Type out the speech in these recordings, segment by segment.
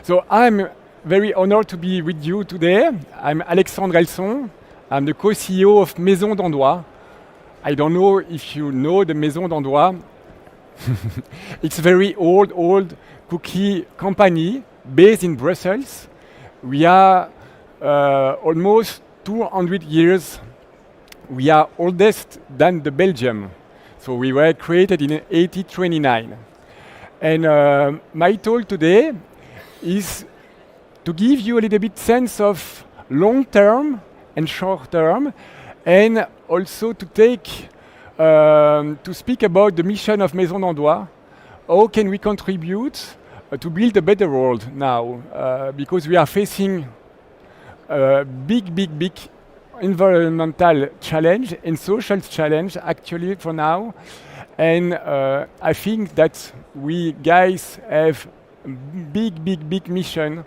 So I'm very honored to be with you today. I'm Alexandre Helson. I'm the co-CEO of Maison Dandoy. I don't know if you know the Maison Dandoy. It's a very old cookie company based in Brussels. We are almost 200 years. We are oldest than the Belgium. So we were created in 1829. And my talk today is to give you a little bit sense of long term and short term, and also to take to speak about the mission of Maison Dandoy. How can we contribute to build a better world now? Because we are facing a big environmental challenge and social challenge actually for now. And I think that we guys have big mission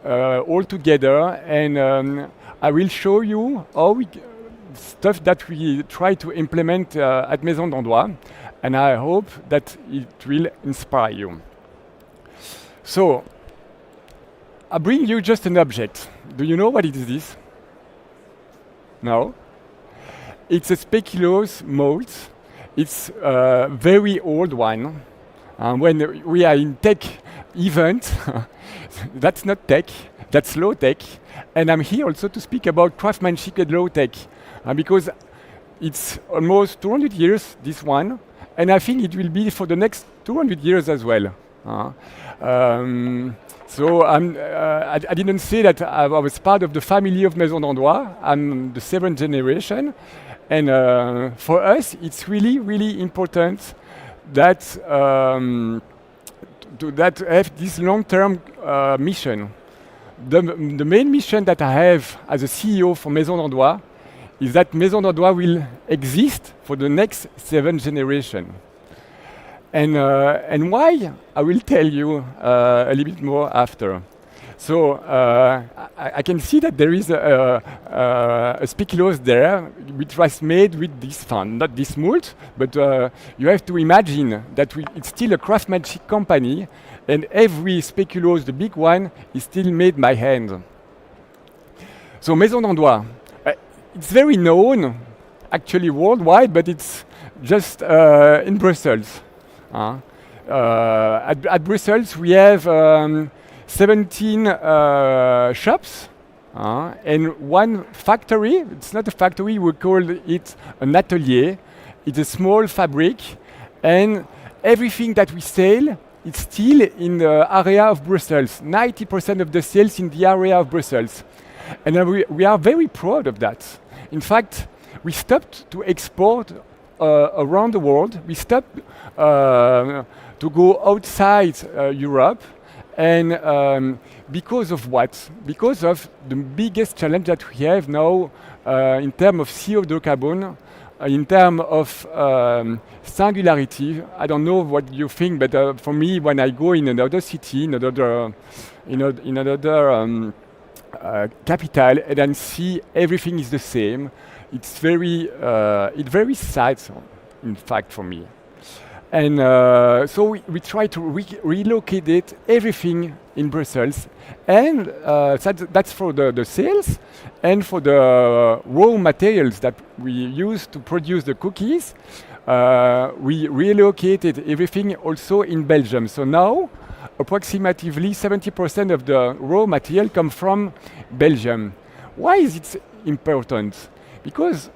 all together, and I will show you how stuff that we try to implement at Maison Dandoy, and I hope that it will inspire you. So, I bring you just an object. Do you know what it is this? No? It's a speculoos mold. It's a very old one. When we are in tech event, that's not tech, that's low tech. And I'm here also to speak about craftsmanship and low tech, because it's almost 200 years, this one, and I think it will be for the next 200 years as well. So I didn't say that I was part of the family of Maison Dandoy. I'm the 7th generation. And for us, it's really important that that have this long-term mission. The main mission that I have as a CEO for Maison Dandoy is that Maison Dandoy will exist for the next 7 generations. And why? I will tell you a little bit more after. So I can see that there is a speculoos there, which was made with this fund, not this mold, but you have to imagine that it's still a craftsmanship company, and every speculoos, the big one, is still made by hand. So Maison Dandoy, it's very known, actually worldwide, but it's just in Brussels. At Brussels, we have 17 shops and one factory. It's not a factory, we call it an atelier. It's a small fabric, and everything that we sell, it's still in the area of Brussels. 90% of the sales in the area of Brussels. And we are very proud of that. In fact, we stopped to export around the world. We stopped to go outside Europe. And because of what? Because of the biggest challenge that we have now in terms of CO2 carbon, in terms of singularity. I don't know what you think, but for me, when I go in another city, in another capital, and then see everything is the same, it's very sad, in fact, for me. And so we try to relocate it, everything in Brussels. And that's for the sales and for the raw materials that we use to produce the cookies. We relocated everything also in Belgium. So now, approximately 70% of the raw material come from Belgium. Why is it important? Because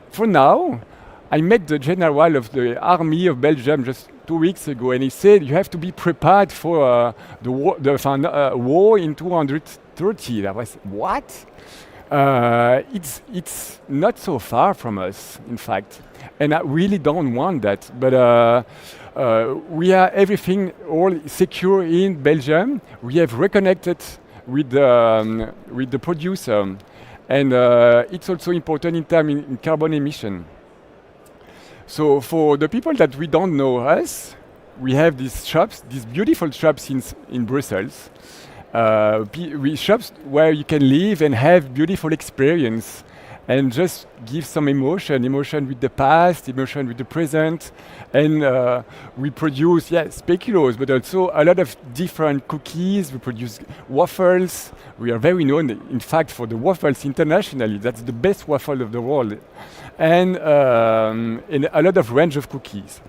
for now, I met the general of the army of Belgium just 2 weeks ago, and he said you have to be prepared for the war in 230. I was, what? It's not so far from us, in fact, and I really don't want that. But we are everything all secure in Belgium. We have reconnected with the producer, and it's also important in terms in carbon emission. So for the people that we don't know us, we have these shops, these beautiful shops in Brussels. Shops where you can live and have beautiful experience. and just give some emotion with the past, emotion with the present, and we produce, speculoos, but also a lot of different cookies. We produce waffles. We are very known, in fact, for the waffles internationally. That's the best waffle of the world, and a lot of range of cookies.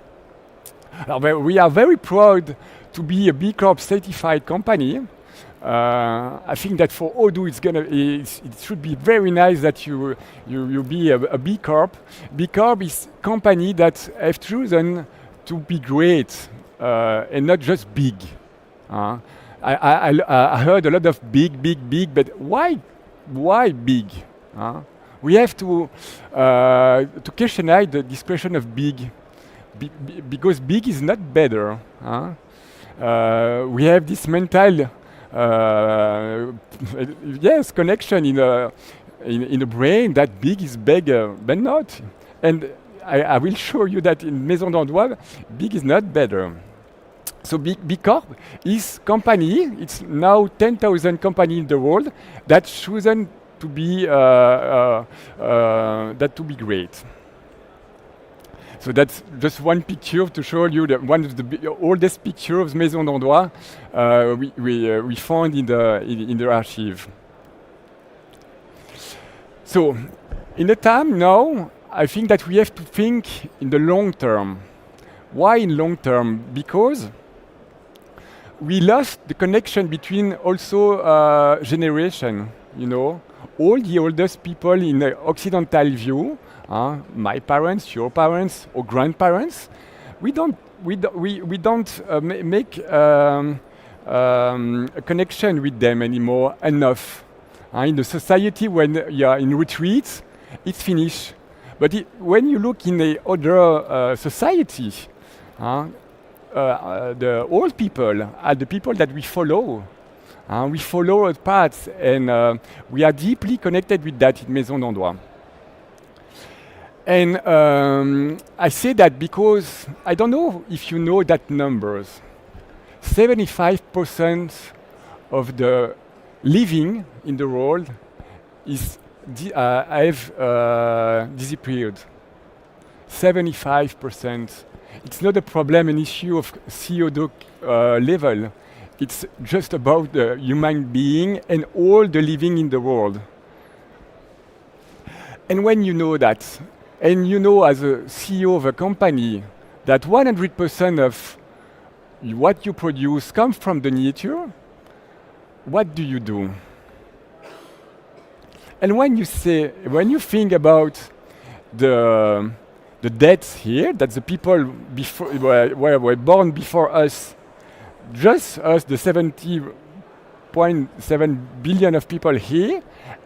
We are very proud to be a B Corp certified company. I think that for Odoo, it should be very nice that you be a B Corp. B Corp is company that have chosen to be great and not just big. I heard a lot of big, but why big? We have to question the expression of big, because big is not better. We have this mental connection in the brain that big is bigger, but not. And I will show you that in Maison Dandoy, big is not better. So B Corp is company. It's now 10,000 company in the world that chosen to be great. So that's just one picture to show you that one of the oldest pictures of Maison Dandoy we found in the archive. So in the time now, I think that we have to think in the long term. Why in long term? Because we lost the connection between also generation. You know, all the oldest people in the Occidental view. My parents, your parents, or grandparents, we don't make a connection with them anymore enough. In the society, when you are in retreat, it's finished. But when you look in the other society, the old people are the people that we follow. We follow a path, and we are deeply connected with that in Maison Dandoy. And I say that because I don't know if you know that numbers. 75% of the living in the world have disappeared. 75%. It's not a problem, an issue of CO2 level. It's just about the human being and all the living in the world. And when you know that, and you know as a CEO of a company that 100% of what you produce comes from the nature, what do you do? And when you think about the deaths here, that the people were born before us, just us, the 70.7 billion of people here,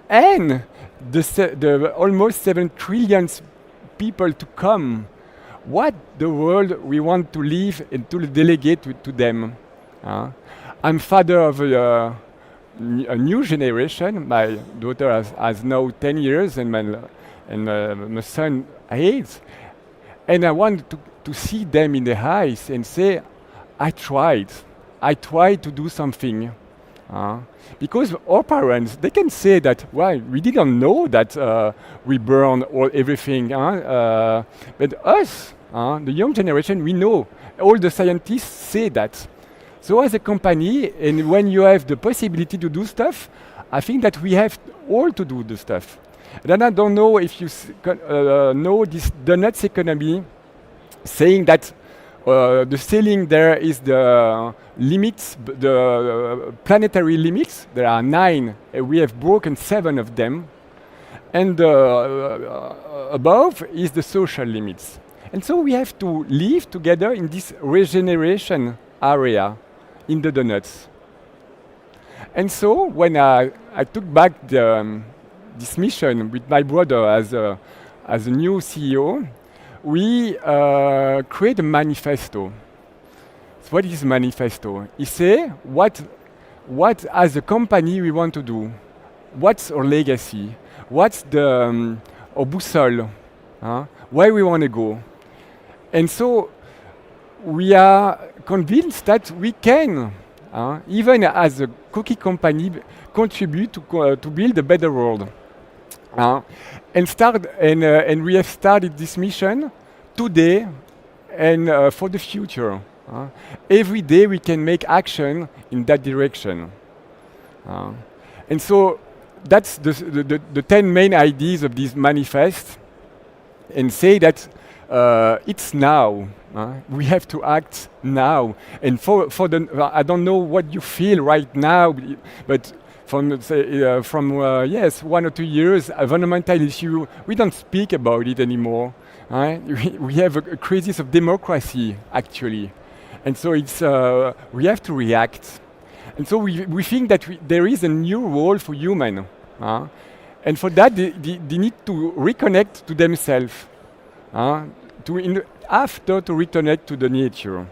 and the almost 7 trillion people to come, what the world we want to live and to delegate to them. I'm father of a new generation. My daughter has now 10 years and my son 8. And I want to see them in the eyes and say, I tried to do something. Because our parents, they can say that, well, we didn't know that we burn everything. But us, the young generation, we know. All the scientists say that. So as a company, and when you have the possibility to do stuff, I think that we have all to do the stuff. Then I don't know if you know this donuts economy, saying that the ceiling there is the limits, the planetary limits. There are 9, and we have broken 7 of them. And above is the social limits. And so we have to live together in this regeneration area in the donuts. And so when I took back this mission with my brother as a new CEO, we create a manifesto. So what is manifesto? It says what as a company we want to do. What's our legacy? What's our boussole? Where we want to go? And so we are convinced that we can, even as a cookie company, contribute to build a better world. uh, and we have started this mission today and for the future. Every day we can make action in that direction. And so that's the 10 main ideas of this manifest, and say that it's now. We have to act now. And I don't know what you feel right now, but from 1 or 2 years, environmental issue, we don't speak about it anymore. We have a crisis of democracy, actually. And so we have to react. And so we think that there is a new role for human. And for that, they need to reconnect to themselves, after to reconnect to the nature.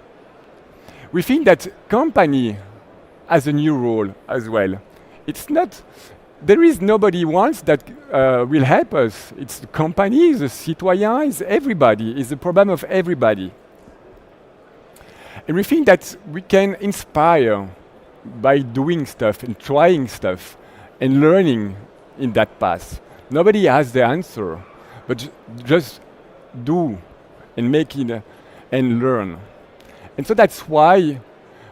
We think that company has a new role as well. It's not, there is nobody once that will help us. It's the company, the citoyen, it's everybody. It's the problem of everybody. And we think that we can inspire by doing stuff and trying stuff and learning in that path. Nobody has the answer, but just do and make it and learn. And so that's why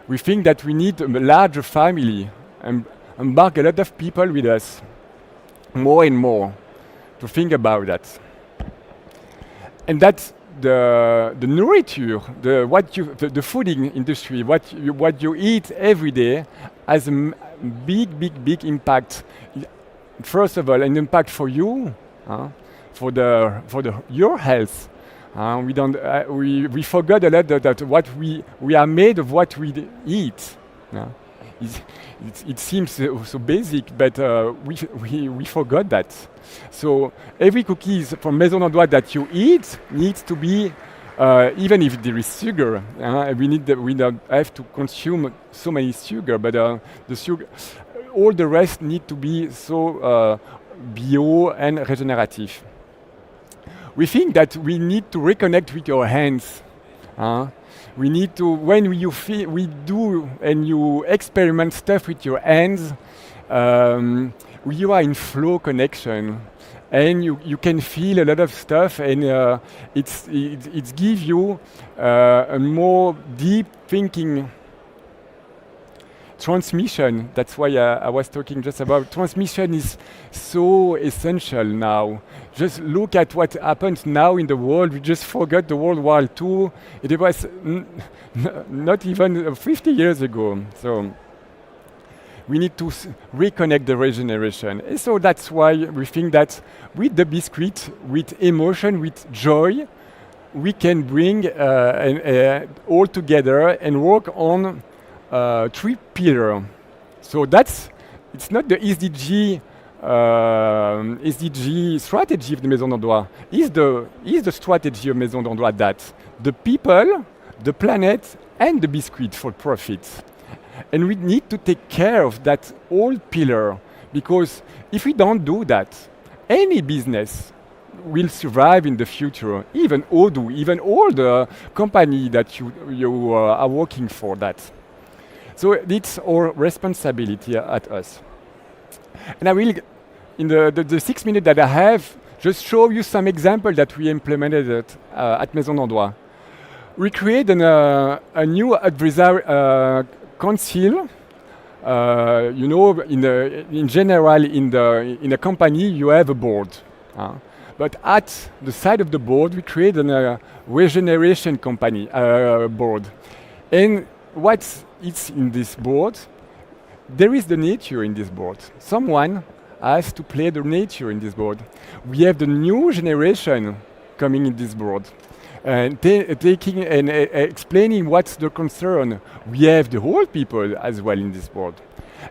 we think that we need a larger family and embark a lot of people with us, more and more, to think about that. And that's the nourriture, the fooding industry, what you eat every day has a big impact. First of all, an impact for you, for your health. We forgot a lot that what we are made of what we eat. It seems so basic, but we forgot that. So every cookies from Maison Dandoy that you eat needs to be, even if there is sugar, we don't have to consume so many sugar, but the sugar, all the rest need to be so bio and regenerative. We think that we need to reconnect with your hands. We need to, when we do and you experiment stuff with your hands, you are in flow connection, and you can feel a lot of stuff, and it gives you a more deep thinking transmission. That's why I was talking just about transmission is so essential now. Just look at what happens now in the world. We just forgot the World War II. It was not even 50 years ago. So we need to reconnect the regeneration. And so that's why we think that with the biscuit, with emotion, with joy, we can bring all together and work on 3 pillars. So it's not the SDG strategy of the Maison Dandoy. Is the strategy of Maison Dandoy that the people, the planet, and the biscuit for profit. And we need to take care of that whole pillar, because if we don't do that, any business will survive in the future, even Odoo, even all the company that you are working for that. So it's our responsibility at us. And I will, in the 6 minutes that I have, just show you some examples that we implemented at Maison Dandoy. We created a new advisory council. In general, in a company, you have a board. But at the side of the board, we created a Regeneration Company board. And what's in this board? There is the nature in this board. Someone has to play the nature in this board. We have the new generation coming in this board, and taking and explaining what's the concern. We have the old people as well in this board.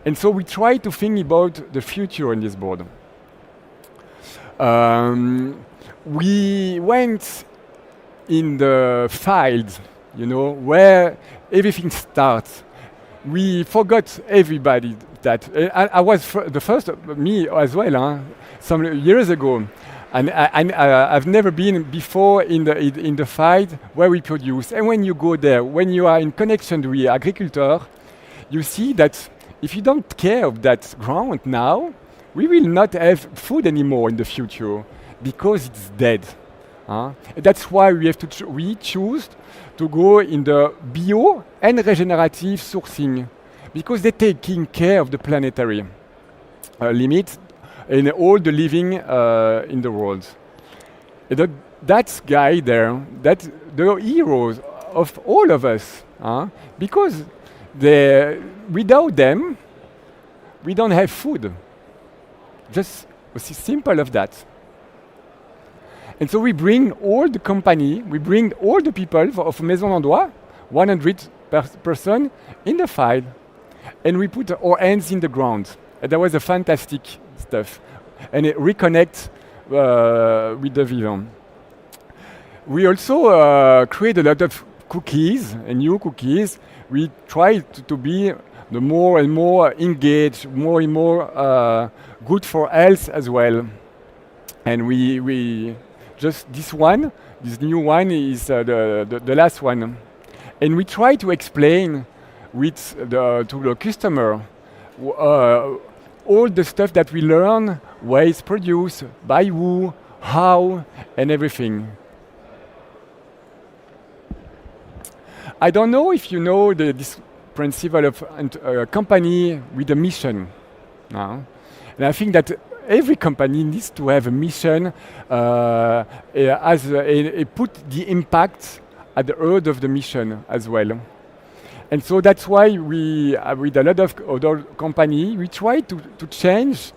And so we try to think about the future in this board. We went in the field, where everything starts. We forgot everybody that. I was the first, me as well, some years ago. And I've never been before in the field where we produce. And when you go there, when you are in connection with agriculture, you see that if you don't care of that ground now, we will not have food anymore in the future because it's dead. That's why we have to we choose to go in the bio and regenerative sourcing, because they're taking care of the planetary limits and all the living in the world. That guy there, that's the heroes of all of us, because without them, we don't have food. Just simple of that. And so we bring all the company, we bring all the people of Maison Dandoy, 100 person in the field, and we put our hands in the ground. And that was a fantastic stuff. And it reconnect with the vivant. We also create a lot of cookies, and new cookies. We try to be the more and more engaged, more and more good for health as well. And we just this new one is the last one. And we try to explain to the customer all the stuff that we learn, where it's produced, by who, how, and everything. I don't know if you know this principle of a company with a mission. And I think that every company needs to have a mission put the impact at the heart of the mission as well. And so that's why we, with a lot of other companies, we try to change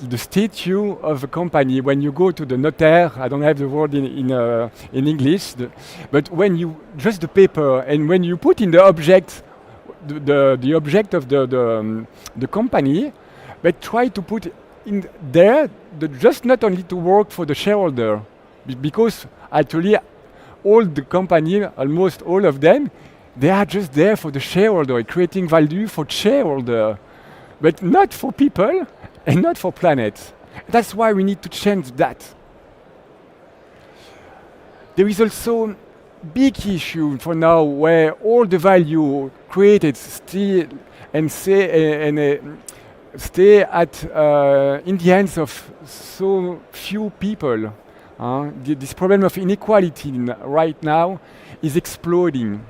the statue of a company. When you go to the notaire, I don't have the word in English, but when you just the paper and when you put in the object, the object of the company, but try to put in there just not only to work for the shareholder, because actually all the company, almost all of them, they are just there for the shareholder, creating value for shareholder, but not for people and not for planet. That's why we need to change that. There is also big issue for now where all the value created stay at in the hands of so few people. This problem of inequality right now is exploding.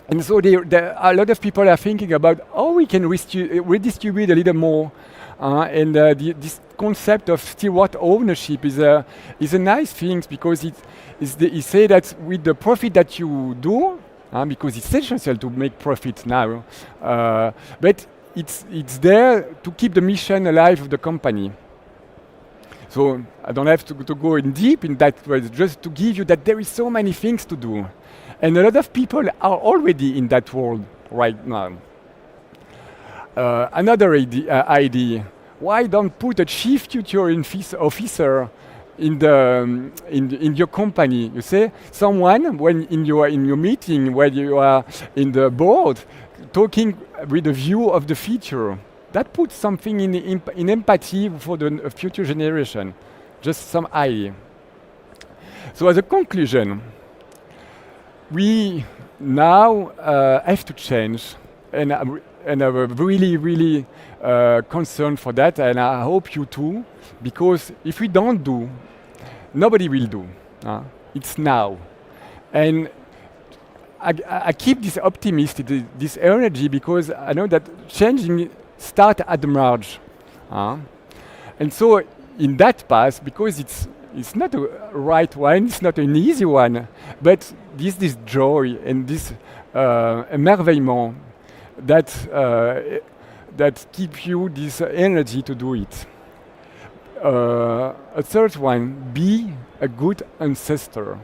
And so a lot of people are thinking about how we can redistribute a little more. This concept of steward ownership is a nice thing, because it say that with the profit that you do, because it's essential to make profit now, but it's there to keep the mission alive of the company. So I don't have to go in deep in that, but just to give you that there is so many things to do. And a lot of people are already in that world right now. Another idea, why don't put a chief future officer in your company? You say someone when in your meeting where you are in the board talking with a view of the future. That puts something in empathy for the future generation. Just some idea. So as a conclusion, we now have to change, and I'm really concerned for that, and I hope you too, because if we don't do, nobody will do. It's now. And I keep this optimism, this energy, because I know that changing starts at the margin. And so in that path, because it's not a right one, it's not an easy one, but this joy and this émerveillement that keep you this energy to do it. A third one, be a good ancestor.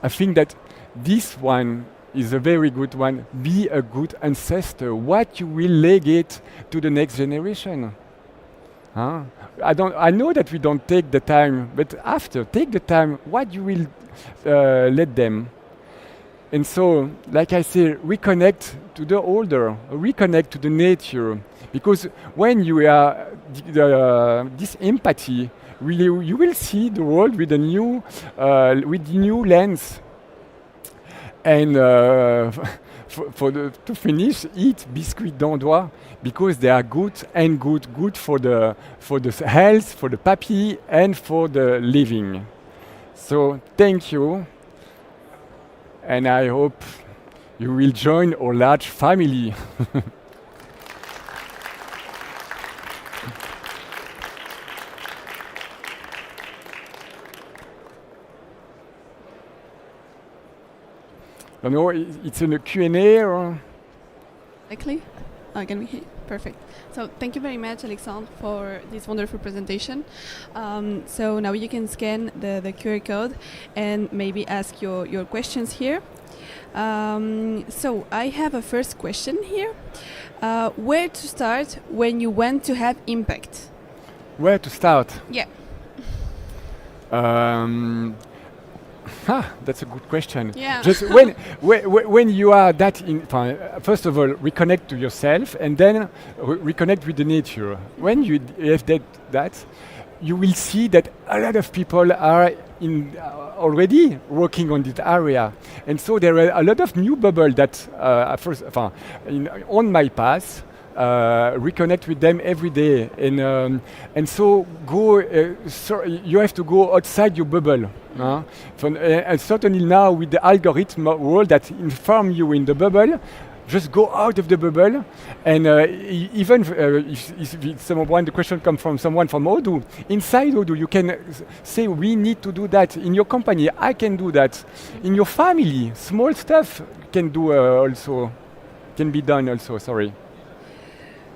I think that this one is a very good one. Be a good ancestor. What you will legate to the next generation. I know that we don't take the time, but after, take the time, what you will let them. And so, like I say, reconnect to the older, reconnect to the nature. Because when you are this empathy, really, you will see the world with a new lens. And to finish, eat biscuit Dandoy because they are good and good for the health, for the puppy, and for the living. So thank you, and I hope you will join our large family. I don't know, it's in a Q&A or? Exactly. Can we hear? Perfect. So thank you very much, Alexandre, for this wonderful presentation. So now you can scan the QR code and maybe ask your questions here. So I have a first question here. Where to start when you want to have impact? Where to start? Yeah. That's a good question. Yeah. Just when you are that first of all, reconnect to yourself, and then reconnect with the nature. When you have that, you will see that a lot of people are already working on this area, and so there are a lot of new bubbles that on my path. Reconnect with them every day, and so go. You have to go outside your bubble. And certainly now with the algorithm world that inform you in the bubble, just go out of the bubble. And even if the question comes from someone from Odoo, inside Odoo you can say we need to do that in your company. I can do that in your family. Small stuff can be done also. Sorry.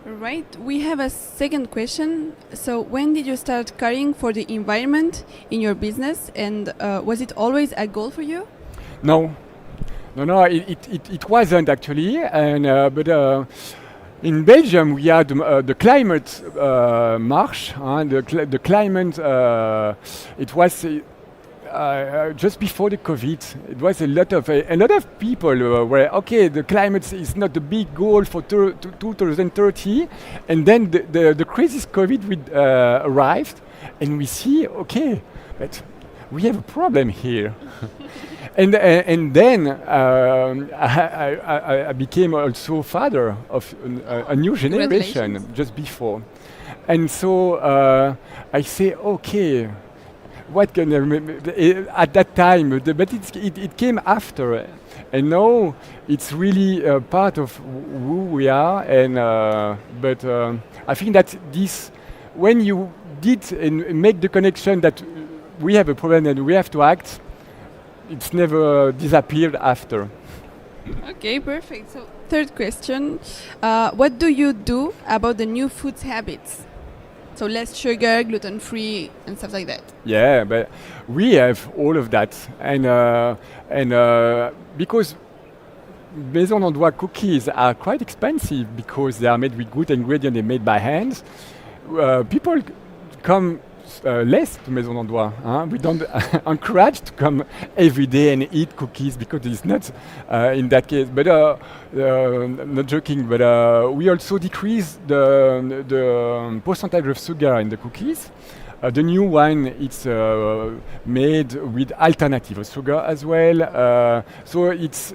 Right. We have a second question. So when did you start caring for the environment in your business, and was it always a goal for you? No, it wasn't actually. And but in Belgium we had the climate march. The climate. It was. Just before the COVID, it was a lot of people were okay. The climate is not the big goal for 2030, and then the crisis COVID arrived, and we see okay, but we have a problem here. And then I became also father of a new generation just before, and so I say okay. What can at that time, but it came after, and now it's really part of who we are. And but I think that this, when you did and make the connection that we have a problem and we have to act, it's never disappeared after. Okay, perfect. So third question, what do you do about the new food habits? So less sugar, gluten-free, and stuff like that. Yeah, but we have all of that, and because Maison Dandoy cookies are quite expensive because they are made with good ingredients, they're made by hands. People come less to Maison Dandoy. We don't encourage to come every day and eat cookies because it's not in that case. But not joking. But we also decrease the percentage of sugar in the cookies. The new one, it's made with alternative sugar as well. So it's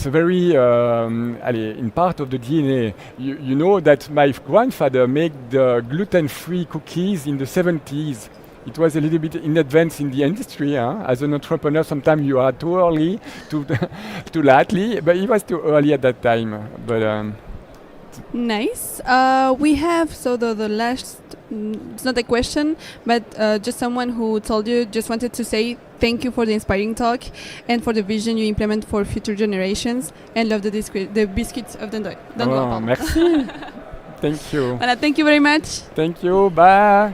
very in part of the DNA. You know that my grandfather made the gluten-free cookies in the 70s. It was a little bit in advance in the industry. As an entrepreneur, sometimes you are too early, too lately, but it was too early at that time. But nice. We have the last. It's not a question, but just someone who told you, just wanted to say thank you for the inspiring talk and for the vision you implement for future generations, and love the biscuits of Dandoy. Merci. Thank you. Voilà, thank you very much. Thank you. Bye.